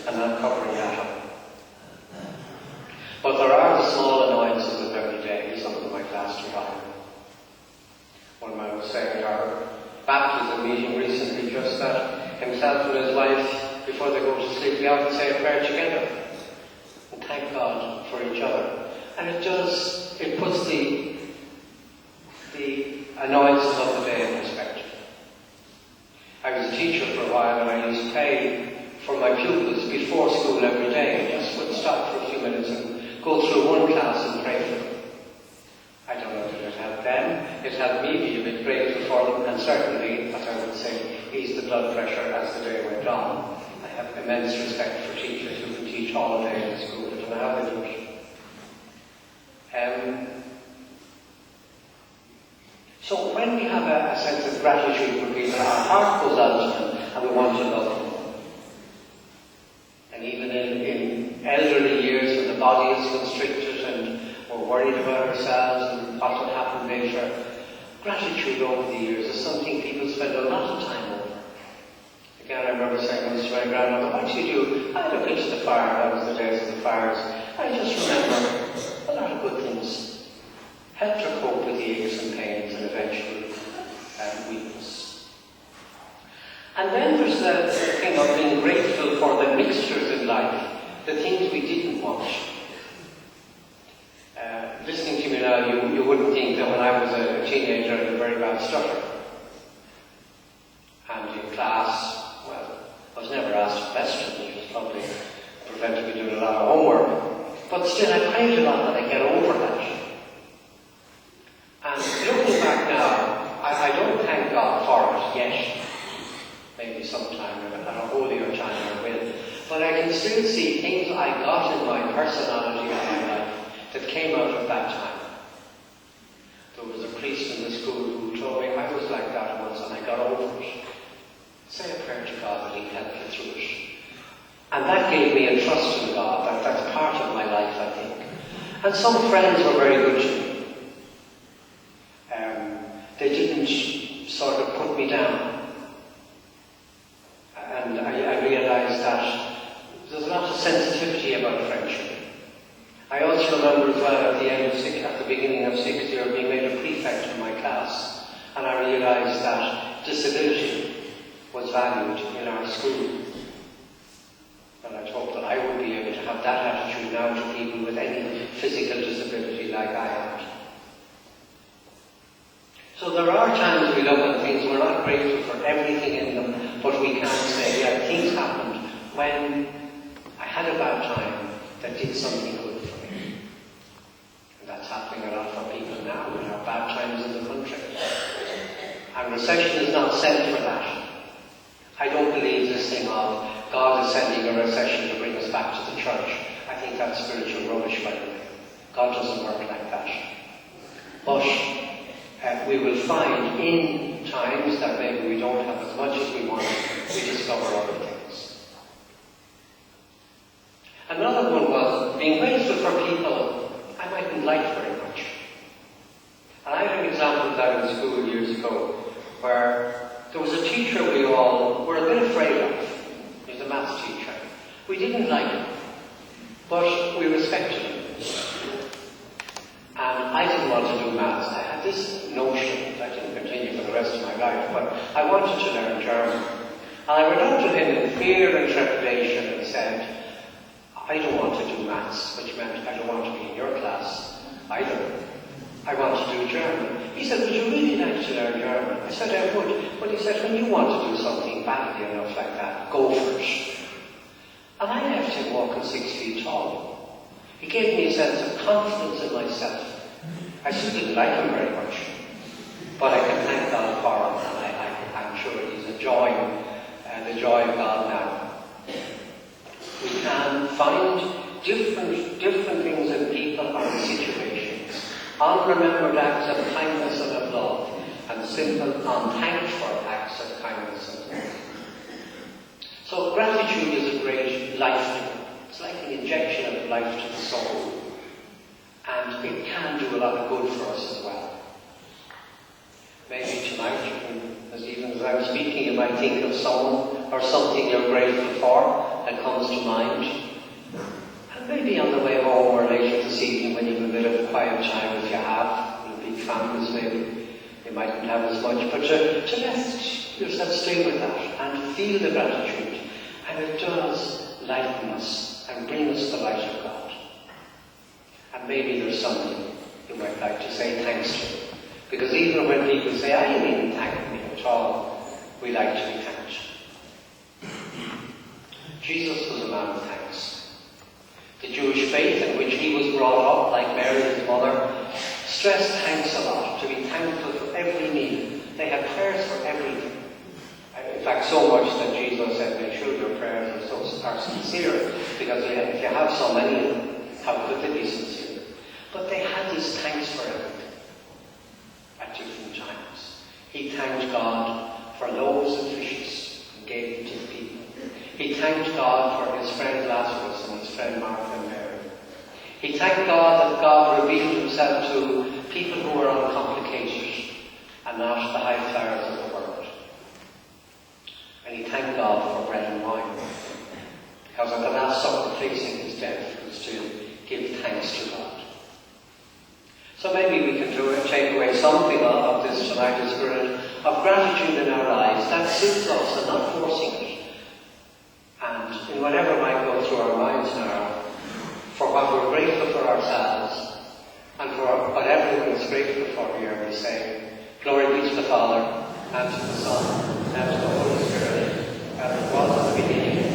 and not covering that up. But there are the small annoyances of every day, some of them I class to mind. One man was saying at our baptism meeting recently just that himself and his wife, before they go to sleep, they often say a prayer together and thank God for each other. And it puts the annoyances of the day in perspective. I was a teacher for a while and I used to pray for my pupils before school every day. I just would stop for a few minutes and go through one class and pray for them. I don't know did it help them. It helped me be a bit grateful for them, and certainly, as I would say, ease the blood pressure as the day went on. I have immense respect for teachers who can teach all day in the school. I don't know how they do it. So when we have a sense of gratitude for people, our heart goes out to them and we want to love them. And even in elderly years when the body is constricted and we're worried about ourselves and what will happen later, gratitude over the years is something people spend a lot of time over. Again, I remember saying once to my grandmother, what do you do? I look into the fire, that was the days of the fires. I just remember a lot of good things. Helped her cope with the aches and pains and eventual weakness. And then there's the thing of being grateful for the mixtures in life, the things we didn't want. Listening to me now, you wouldn't think that when I was a teenager I had a very bad stutter. And in class, well, I was never asked a question, which was probably prevented me doing a lot of homework. But still, I prayed a lot that I get over that. And looking back now, I don't thank God for it yet. Maybe sometime at a holier time I will. But I can still see things I got in my personality and my life that came out of that time. There was a priest in the school who told me I was like that once and I got over it. Say a prayer to God that He'd help you through it. And that gave me a trust in God. That's part of my life, I think. And some friends were very good to me. They didn't sort of put me down. And I realised that there's a lot of sensitivity about friendship. I also remember as well at the beginning of sixth year being made a prefect in my class, and I realised that disability was valued in our school. And I hope that I would be able to have that attitude now to people with any physical disability like I had. So there are times we look at things, we're not grateful for everything in them, but we can say, yeah, things happened when I had a bad time that did something good for me. And that's happening a lot for people now. We have bad times in the country. And recession is not sent for that. I don't believe this thing of God is sending a recession to bring us back to the church. I think that's spiritual rubbish, by the way. God doesn't work like that. But we will find in times that maybe we don't have as much as we want, we discover other things. Another one was being grateful for people I mightn't like very much. And I had an example of that in school years ago, where there was a teacher we all were a bit afraid of. He was a maths teacher. We didn't like him, but we respected him. And I didn't want to do maths. I had this notion that I didn't continue for the rest of my life, but I wanted to learn German. And I went up to him in fear and trepidation and said, I don't want to do maths, which meant I don't want to be in your class either. I want to do German. He said, would you really like to learn German? I said, I would. But he said, when you want to do something badly enough like that, go for it. And I left him walking 6 feet tall. He gave me a sense of confidence in myself. I still didn't like him very much, but I can thank God for him, and I'm sure he's enjoying the joy of God now. We can find different things in people or in situations, unremembered acts of kindness and of love, and simple, unthanked for acts of kindness and love. So gratitude is a great life giver. It's like an injection of life to the soul. And it can do a lot of good for us as well. Maybe tonight, even as I'm speaking, you might think of someone or something you're grateful for that comes comes to mind. And maybe on the way home or later this evening when you have a bit of quiet time, if you have, big families maybe, you mightn't have as much, but to let yourself stay with that and feel the gratitude. And it does lighten us and bring us the light of God. And maybe there's something you might like to say thanks to. Because even when people say, I didn't even thank me at all, we like to be thanked. Jesus was a man of thanks. The Jewish faith in which he was brought up, like Mary, his mother, stressed thanks a lot, to be thankful for every need. They had prayers for everything. In fact, so much that Jesus said, make sure your prayers are sincere, because if you have so many of them, how could they be sincere? But they had this thanks for everything at different times. He thanked God for loaves and fishes and gave them to the people. He thanked God for his friend Lazarus and his friend Martha and Mary. He thanked God that God revealed himself to people who were uncomplicated and not the high flyers of the world. And he thanked God for bread and wine. Because at the Last Supper, facing his death, was to give thanks to God. So maybe we can take away something of this tonight, the spirit of gratitude in our lives. That suits us and not forcing it. And in whatever might go through our minds now, for what we're grateful for ourselves, and for what everyone is grateful for here, we say, glory be to the Father, and to the Son, and to the Holy Spirit, as it was in the beginning,